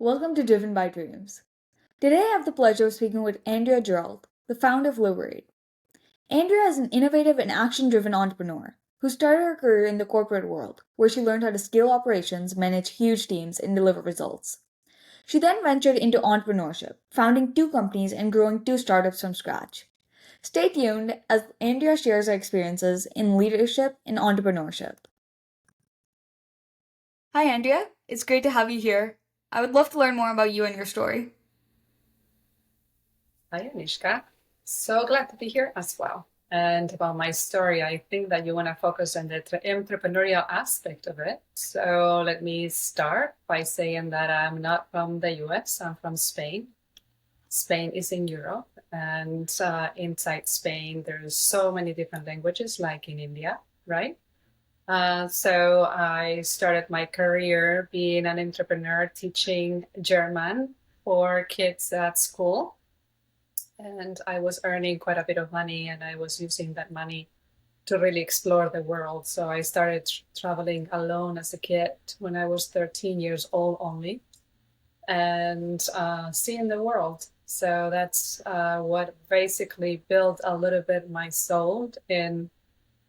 Welcome to Driven by Dreams. Today I have the pleasure of speaking with Andrea Giralt, the founder of Liberate. Andrea is an innovative and action driven entrepreneur who started her career in the corporate world, where she learned how to scale operations, manage huge teams, and deliver results. She then ventured into entrepreneurship, founding two companies and growing two startups from scratch. Stay tuned as Andrea shares her experiences in leadership and entrepreneurship. Hi, Andrea. It's great to have you here. I would love to learn more about you and your story. Hi, Anishka. So glad to be here as well. And about my story, I think that you want to focus on the entrepreneurial aspect of it. So let me start by saying that I'm not from the US, I'm from Spain. Spain is in Europe, and inside Spain, there's so many different languages, like in India, right? So I started my career being an entrepreneur teaching German for kids at school, and I was earning quite a bit of money, and I was using that money to really explore the world. So I started traveling alone as a kid when I was 13 years old only, and seeing the world. So that's what basically built a little bit my soul in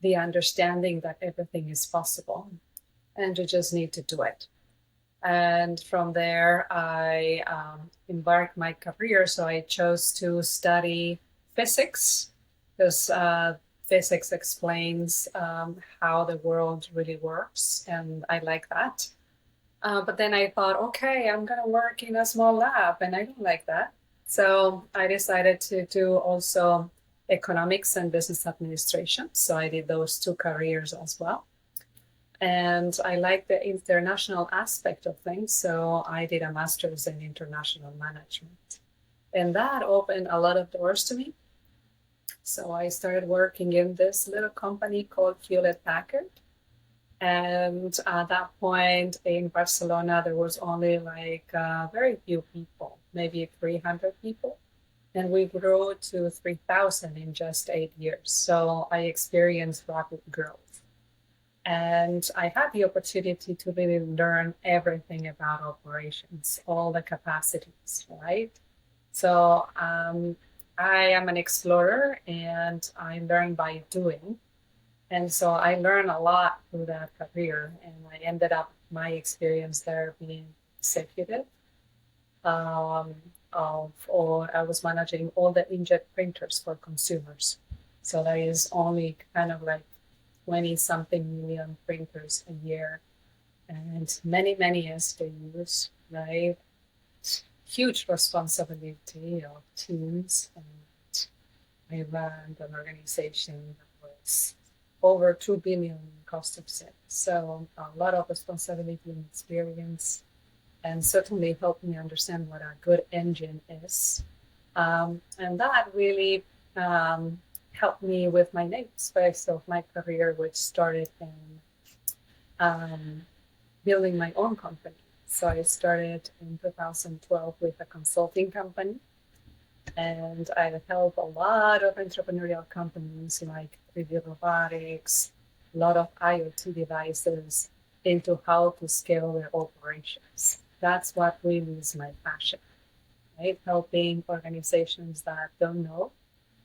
the understanding that everything is possible and you just need to do it. And from there, I embarked my career. So I chose to study physics because physics explains how the world really works, and I like that. But then I thought, okay, I'm going to work in a small lab, and I don't like that. So I decided to do also economics and business administration. So I did those two careers as well. And I like the international aspect of things. So I did a master's in international management. And that opened a lot of doors to me. So I started working in this little company called Hewlett Packard. And at that point in Barcelona, there was only like very few people, maybe 300 people. And we grew to 3,000 in just 8 years. So I experienced rapid growth. And I had the opportunity to really learn everything about operations, all the capacities, right? So I am an explorer and I learn by doing. And so I learned a lot through that career. And I ended up my experience there being executive or I was managing all the inkjet printers for consumers. So that is only kind of like 20 something million printers a year and many, many SKUs, right? Huge responsibility of teams. And I ran an organization that was over 2 billion cost of sales. So a lot of responsibility and experience, and certainly helped me understand what a good engine is. And that really helped me with my next phase of my career, which started in building my own company. So I started in 2012 with a consulting company, and I helped a lot of entrepreneurial companies like 3D robotics, a lot of IoT devices into how to scale their operations. That's what really is my passion, right? Helping organizations that don't know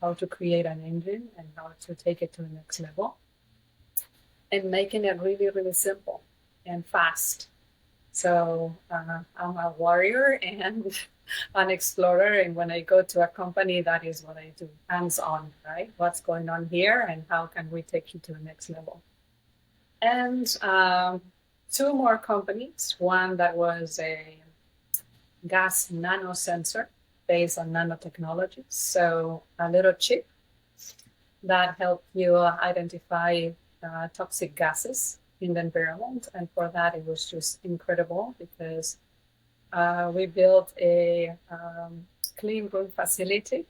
how to create an engine and how to take it to the next level, and making it really, really simple and fast. So I'm a warrior and an explorer. And when I go to a company, that is what I do, hands-on, right? What's going on here and how can we take you to the next level? And two more companies, one that was a gas nano sensor based on nanotechnology. So a little chip that helped you identify toxic gases in the environment. And for that, it was just incredible because we built a clean room facility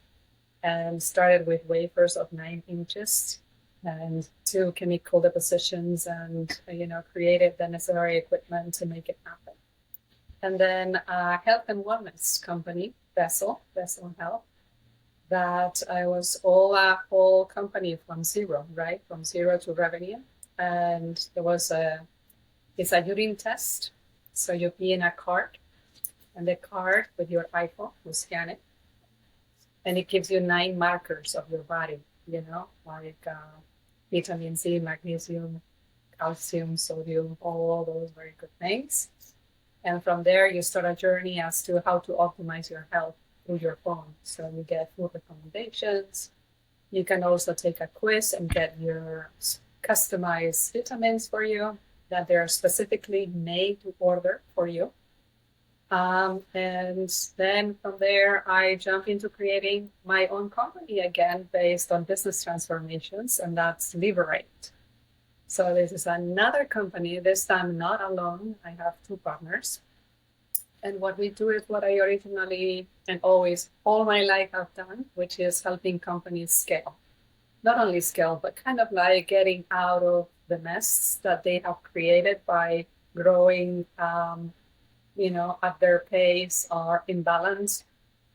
and started with wafers of 9 inches and two chemical depositions, and created the necessary equipment to make it happen. And then a health and wellness company, Vessel Health, that I was all a whole company from zero, right? From zero to revenue. And it's a urine test. So you pee in a cart And the card with your iPhone, you scan it, and it gives you 9 markers of your body, like vitamin C, magnesium, calcium, sodium, all those very good things. And from there, you start a journey as to how to optimize your health through your phone. So you get food recommendations. You can also take a quiz and get your customized vitamins for you that they're specifically made to order for you. And then from there, I jump into creating my own company again based on business transformations, and that's Liberate. So this is another company, this time not alone. I have two partners. And what we do is what I originally and always all my life have done, which is helping companies scale. Not only scale, but kind of like getting out of the mess that they have created by growing, at their pace or imbalance.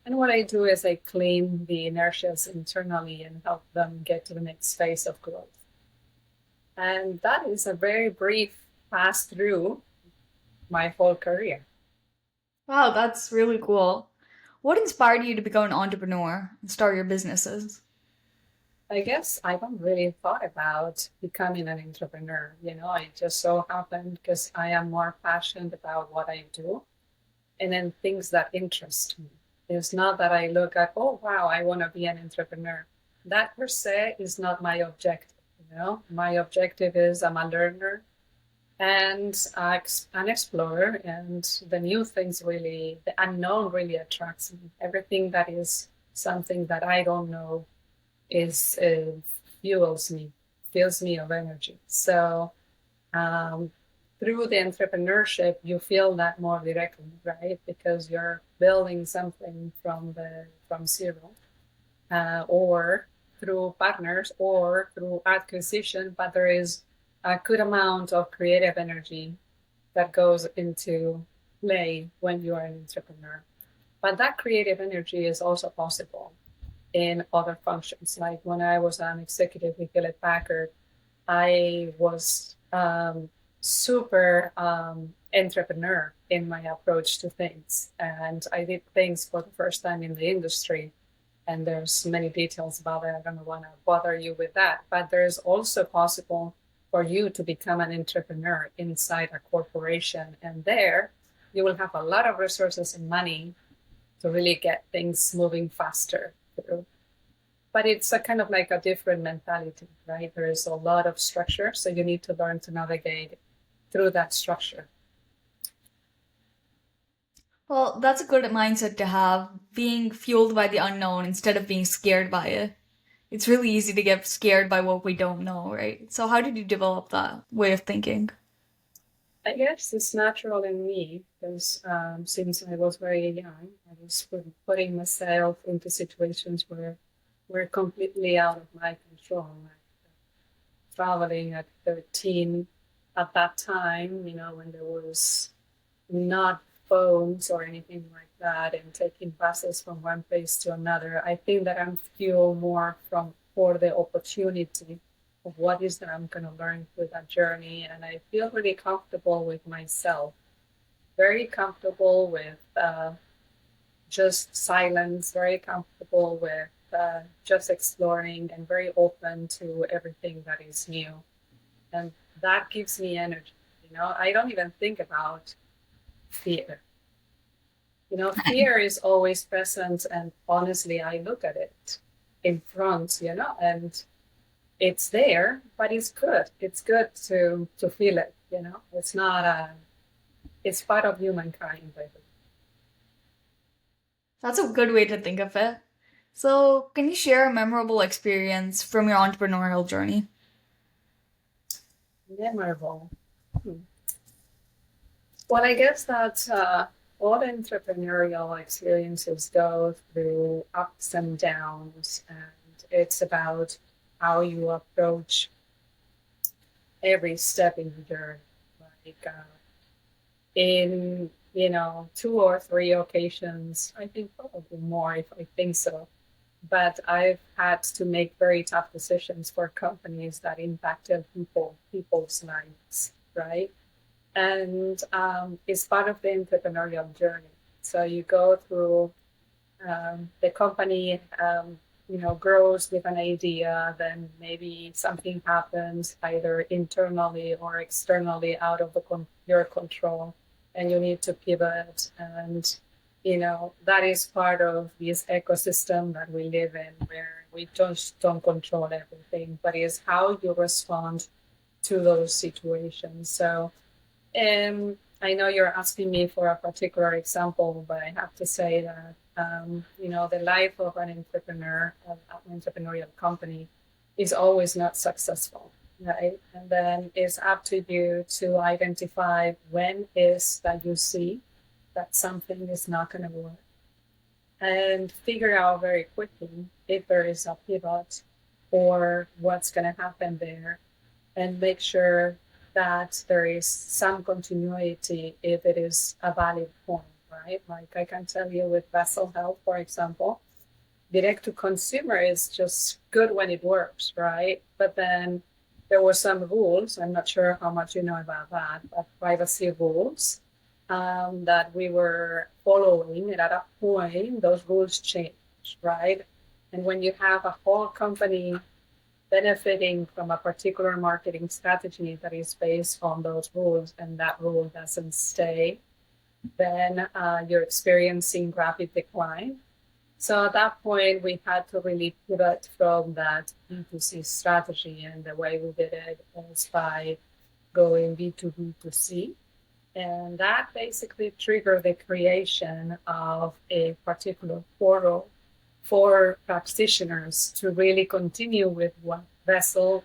And what I do is I clean the inertias internally and help them get to the next phase of growth. And that is a very brief pass through my whole career. Wow, that's really cool. What inspired you to become an entrepreneur and start your businesses? I guess I haven't really thought about becoming an entrepreneur. It just so happened because I am more passionate about what I do and then things that interest me. It's not that I look at, oh, wow, I want to be an entrepreneur. That per se is not my objective. My objective is I'm a learner and an explorer, and the new things really, the unknown really attracts me. Everything that is something that I don't know is fuels me, fills me of energy. So um, through the entrepreneurship, you feel that more directly, right? Because you're building something from zero, or through partners or through acquisition, but there is a good amount of creative energy that goes into play when you are an entrepreneur. But that creative energy is also possible in other functions. Like when I was an executive with Hewlett Packard, I was super entrepreneur in my approach to things. And I did things for the first time in the industry. And there's many details about it. I don't want to bother you with that. But there's also possible for you to become an entrepreneur inside a corporation. And there you will have a lot of resources and money to really get things moving faster through. But it's a kind of like a different mentality, right? There is a lot of structure, so you need to learn to navigate through that structure. Well, that's a good mindset to have, being fueled by the unknown instead of being scared by it. It's really easy to get scared by what we don't know, right? So, how did you develop that way of thinking? I guess it's natural in me because since I was very young, I was putting myself into situations where we're completely out of my control. Like traveling at 13 at that time, when there was not phones or anything like that, and taking buses from one place to another. I think that I'm fueled more for the opportunity of what is that I'm going to learn through that journey, and I feel really comfortable with myself, very comfortable with just silence, very comfortable with just exploring, and very open to everything that is new, and that gives me energy. I don't even think about fear. Fear is always present, and honestly, I look at it in front, and it's there, but it's good. It's good to feel it. It's not it's part of humankind, I think. That's a good way to think of it. So, can you share a memorable experience from your entrepreneurial journey? Memorable. Hmm. Well, I guess that all entrepreneurial experiences go through ups and downs, and it's about how you approach every step in the journey. Like in, 2 or 3 occasions, I think probably more if I think so. But I've had to make very tough decisions for companies that impacted people's lives, right? And it's part of the entrepreneurial journey. So you go through the company, grows with an idea, then maybe something happens either internally or externally out of your control, and you need to pivot. And, that is part of this ecosystem that we live in, where we just don't control everything, but it's how you respond to those situations. So, I know you're asking me for a particular example, but I have to say that the life of an entrepreneur, of an entrepreneurial company, is always not successful, right? And then it's up to you to identify when is that you see that something is not going to work, and figure out very quickly if there is a pivot or what's going to happen there, and make sure that there is some continuity if it is a valid point, right? Like I can tell you with Vessel Health, for example, direct to consumer is just good when it works, right? But then there were some rules, I'm not sure how much you know about that, but privacy rules that we were following. And at a point, those rules changed, right? And when you have a whole company benefiting from a particular marketing strategy that is based on those rules, and that rule doesn't stay, then you're experiencing rapid decline. So at that point, we had to really pivot from that B2C strategy, and the way we did it was by going B2B to C. And that basically triggered the creation of a particular portal for practitioners to really continue with what Vessel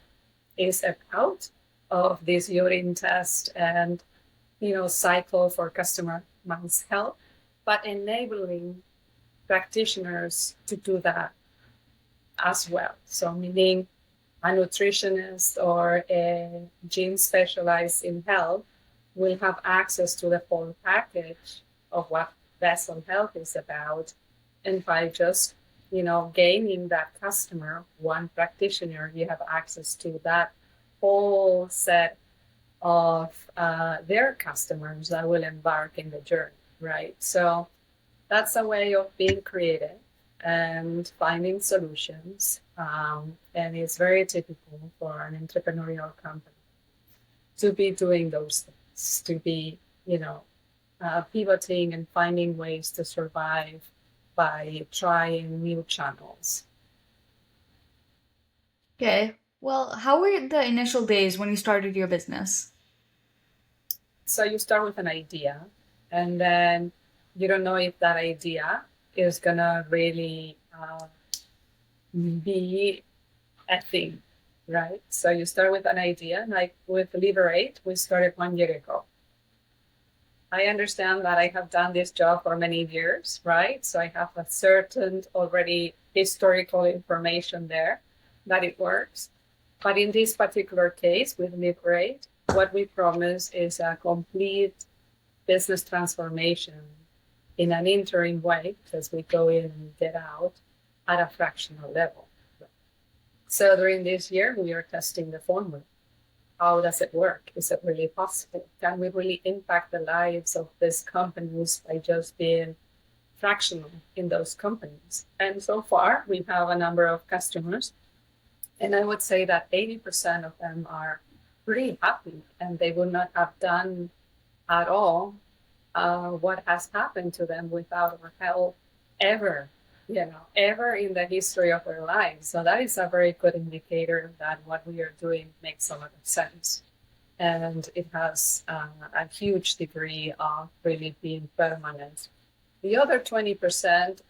is about, of this urine test and cycle for customer health, but enabling practitioners to do that as well. So meaning a nutritionist or a gym specialized in health will have access to the full package of what Vessel Health is about. And by just, gaining that customer, one practitioner, you have access to that whole set of their customers that will embark in the journey, right? So that's a way of being creative and finding solutions. And it's very typical for an entrepreneurial company to be doing those things, to be, pivoting and finding ways to survive by trying new channels. Okay. Well, how were the initial days when you started your business? So you start with an idea, and then you don't know if that idea is gonna really be a thing, right? So you start with an idea, like with Liberate, we started 1 year ago. I understand that I have done this job for many years, right? So I have a certain already historical information there that it works. But in this particular case with Liberate, what we promise is a complete business transformation in an interim way, because we go in and get out at a fractional level. So during this year, we are testing the formula. How does it work? Is it really possible? Can we really impact the lives of these companies by just being fractional in those companies? And so far, we have a number of customers, and I would say that 80% of them are pretty happy, and they would not have done at all what has happened to them without our help ever, ever in the history of their lives. So that is a very good indicator that what we are doing makes a lot of sense. And it has a huge degree of really being permanent. The other 20%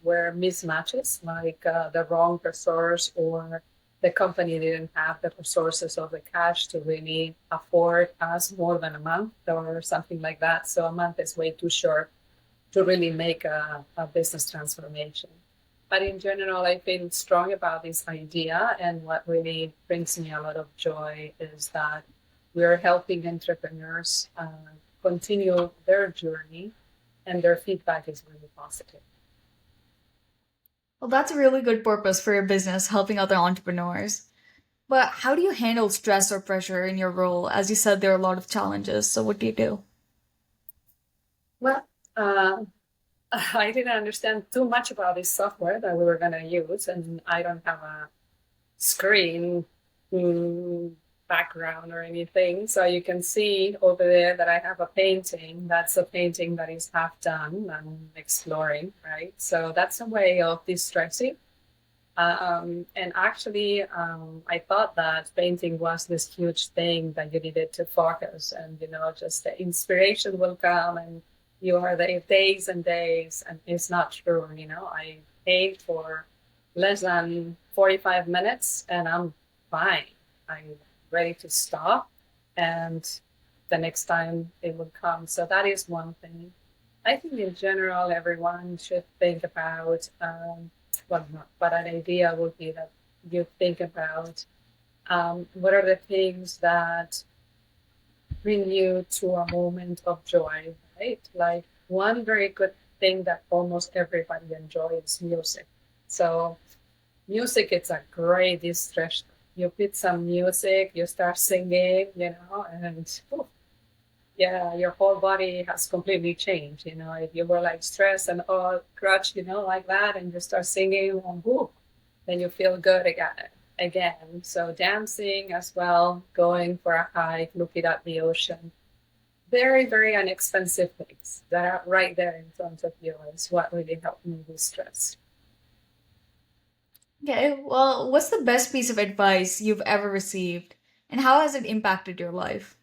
were mismatches, like the wrong resource, or the company didn't have the resources or the cash to really afford us more than a month or something like that. So a month is way too short to really make a business transformation. But in general, I feel strong about this idea. And what really brings me a lot of joy is that we're helping entrepreneurs continue their journey, and their feedback is really positive. Well, that's a really good purpose for your business, helping other entrepreneurs. But how do you handle stress or pressure in your role? As you said, there are a lot of challenges. So what do you do? Well, I didn't understand too much about this software that we were going to use, and I don't have a screen mm, background or anything. So you can see over there that I have a painting. That's a painting that is half done. I'm exploring, right? So that's a way of distressing. And actually, I thought that painting was this huge thing that you needed to focus, and just the inspiration will come, and you are there days and days, and it's not true. I paint for less than 45 minutes, and I'm fine. I'm ready to stop, and the next time it will come. So that is one thing. I think in general, everyone should think about. Well, not, but an idea would be that you think about what are the things that bring you to a moment of joy, right? Like one very good thing that almost everybody enjoys music. So music is a great distress. You put some music, you start singing, and yeah, your whole body has completely changed. If you were like stressed and all crutch, like that, and you start singing, and whoop, then you feel good again. Again, so dancing as well, going for a hike, looking at the ocean. Very, very inexpensive things that are right there in front of you is what really helped me with stress. Okay, well, what's the best piece of advice you've ever received, and how has it impacted your life?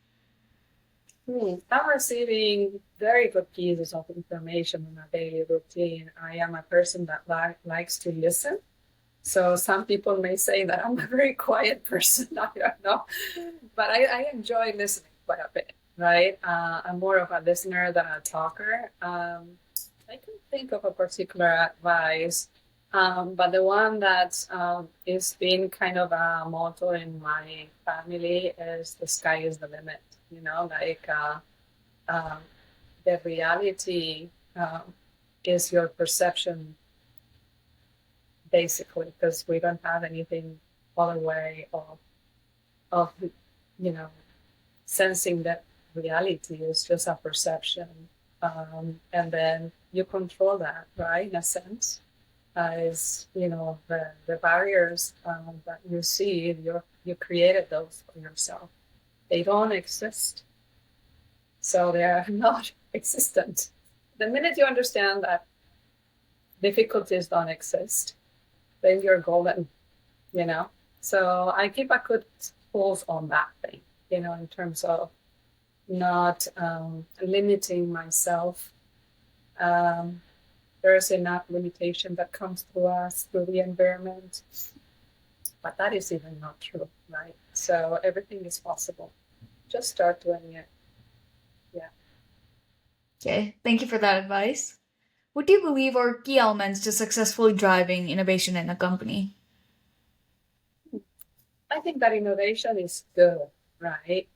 I'm receiving very good pieces of information on a daily routine. I am a person that likes to listen. So some people may say that I'm a very quiet person. I don't know, but I enjoy listening quite a bit, right? I'm more of a listener than a talker. I can think of a particular advice, but the one that is been kind of a motto in my family is the sky is the limit. Like um, the reality is your perception basically, because we don't have anything other way of you know sensing that reality is just a perception, and then you control that, right? In a sense, is the barriers that you see, you created those for yourself. They don't exist, so they are not existent. The minute you understand that difficulties don't exist, then you're golden, you know. So I keep a good pulse on that thing, in terms of not limiting myself. Um, there's enough limitation that comes to us through the environment, but that is even not true, right? So everything is possible. Just start doing it. Yeah. Okay, thank you for that advice. What do you believe are key elements to successfully driving innovation in a company? I think that innovation is good, right?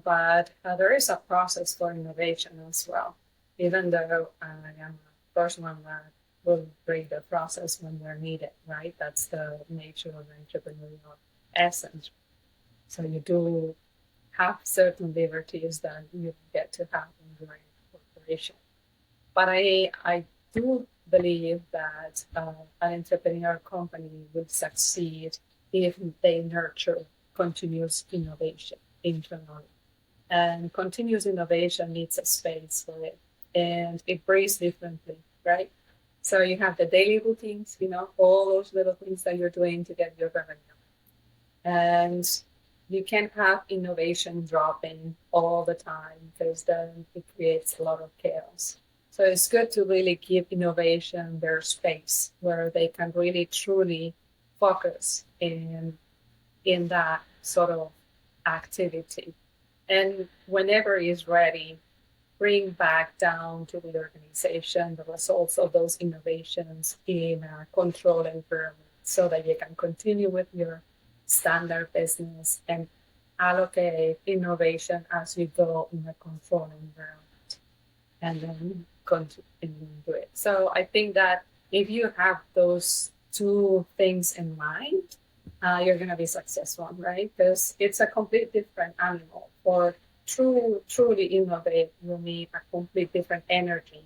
But there is a process for innovation as well. Even though I am a person that will bring the process when they're needed, right? That's the nature of entrepreneurial essence. So you do have certain liberties that you get to have in your corporation. But I do believe that an entrepreneur company will succeed if they nurture continuous innovation internally. And continuous innovation needs a space for it. And it breathes differently, right? So you have the daily routines, all those little things that you're doing to get your revenue. And you can't have innovation dropping all the time because then it creates a lot of chaos. So it's good to really give innovation their space where they can really truly focus in that sort of activity. And whenever it's ready, bring back down to the organization the results of those innovations in a controlled environment so that you can continue with your standard business and allocate innovation as you go in a controlled environment and then continue to do it. So I think that if you have those two things in mind, you're going to be successful, right? Because it's a complete different animal. For truly innovate, you need a complete different energy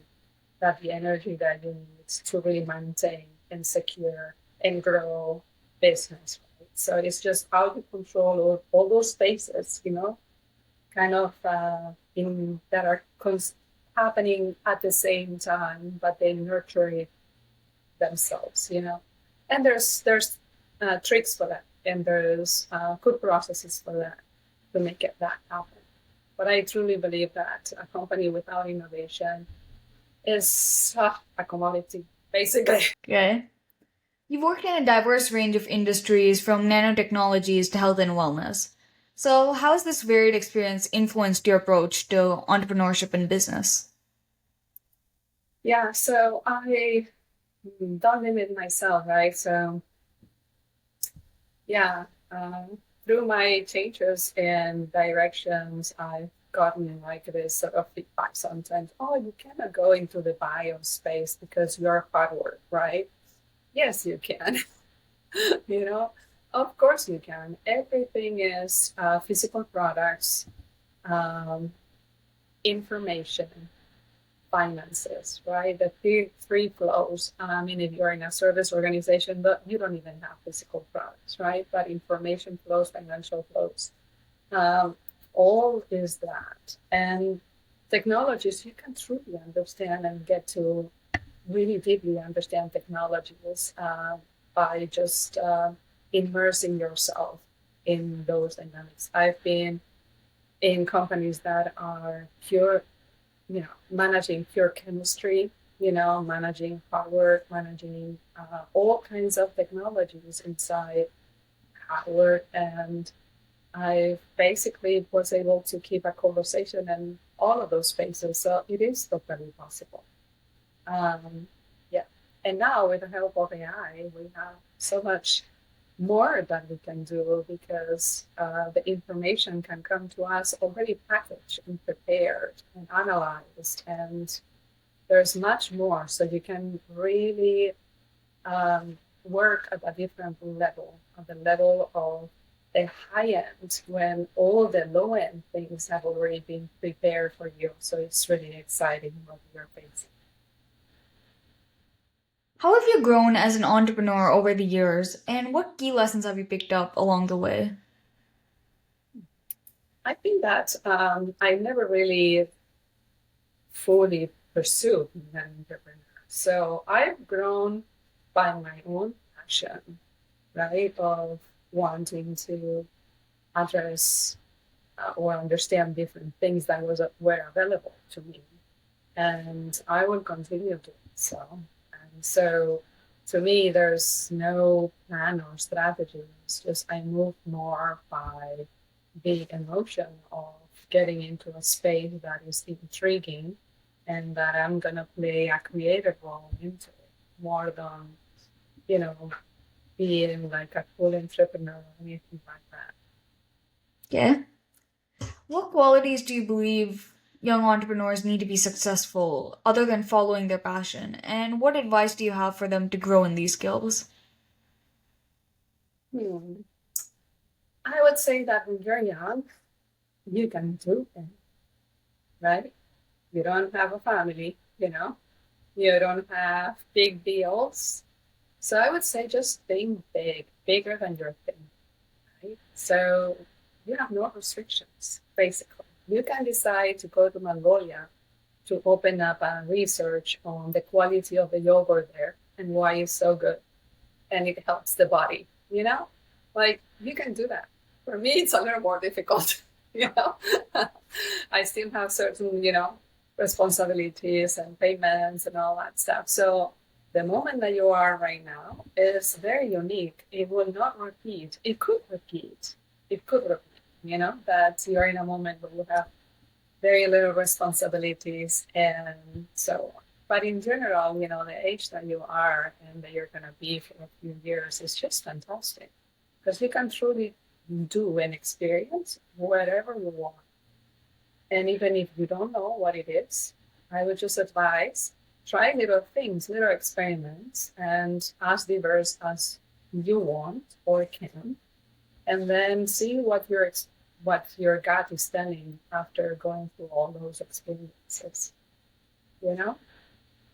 that the energy that you need to really maintain and secure and grow business, right? So it's just how you control all those spaces, kind of in that are happening at the same time, but they nurture it themselves. And there's tricks for that, and there's good processes for that to make that happen. But I truly believe that a company without innovation is a commodity, basically. Okay. You've worked in a diverse range of industries from nanotechnologies to health and wellness. So, how has this varied experience influenced your approach to entrepreneurship and business? Yeah, so I don't limit myself, right? So yeah, through my changes in directions, I've gotten like this sort of feedback sometimes. Oh, you cannot go into the bio space because you're hard work, right? Yes, you can. you know, of course you can. Everything is physical products, um, information, finances, right? The three flows. I mean, if you're in a service organization, but you don't even have physical products, right? But information flows, financial flows, um, all is that. And technologies, you can truly understand and get to really deeply understand technologies by just immersing yourself in those dynamics. I've been in companies that are pure managing pure chemistry, managing hardware, managing all kinds of technologies inside hardware. And I basically was able to keep a conversation in all of those spaces. So it is totally possible. Um, yeah. And now with the help of AI, we have so much more that we can do because the information can come to us already packaged and prepared and analyzed, and there's much more. So you can really work at a different level, at the level of the high end, when all the low end things have already been prepared for you. So it's really exciting what you're facing. How have you grown as an entrepreneur over the years, and what key lessons have you picked up along the way? I think that I never really fully pursued being an entrepreneur. So I've grown by my own passion, right, of wanting to address or understand different things that were available to me, and I will continue doing so. And so, to me, there's no plan or strategy. It's just I move more by the emotion of getting into a space that is intriguing and that I'm gonna play a creative role into it more than, you know, being like a cool entrepreneur or anything like that. Yeah. What qualities do you believe young entrepreneurs need to be successful other than following their passion? And what advice do you have for them to grow in these skills? Hmm. I would say that when you're young, you can do it, right? You don't have a family. You don't have big bills. So I would say just think big, bigger than your thing, right? So you have no restrictions, basically. You can decide to go to Mongolia to open up a research on the quality of the yogurt there and why it's so good and it helps the body, you know? Like you can do that. For me, it's a little more difficult, you know? I still have certain responsibilities and payments and all that stuff. So the moment that you are right now is very unique. It will not repeat. It could repeat. It could repeat, that you're in a moment where you have very little responsibilities and so on. But in general, the age that you are and that you're going to be for a few years is just fantastic because you can truly do and experience whatever you want. And even if you don't know what it is, I would just advise try little things, little experiments, and as diverse as you want or can, and then see what your gut is telling after going through all those experiences. You know?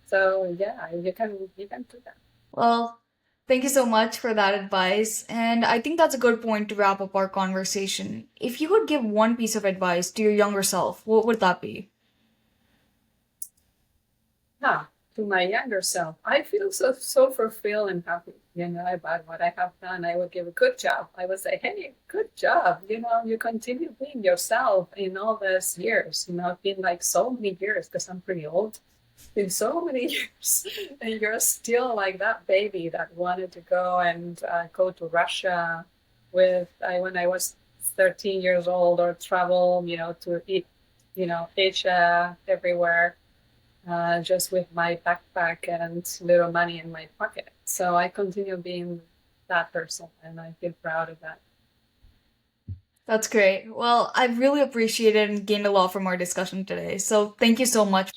So yeah, you can do that. Well, thank you so much for that advice. And I think that's a good point to wrap up our conversation. If you could give one piece of advice to your younger self, what would that be? Ah, to my younger self, I feel so fulfilled and happy, about what I have done. I would give a good job. I would say, hey, good job. You continue being yourself in all these years. It's been like so many years because I'm pretty old. Been so many years, and you're still like that baby that wanted to go and go to Russia when I was 13 years old, or travel, to eat, Asia, everywhere, just with my backpack and little money in my pocket. So I continue being that person, and I feel proud of that. That's great. Well, I really appreciated and gained a lot from our discussion today. So thank you so much.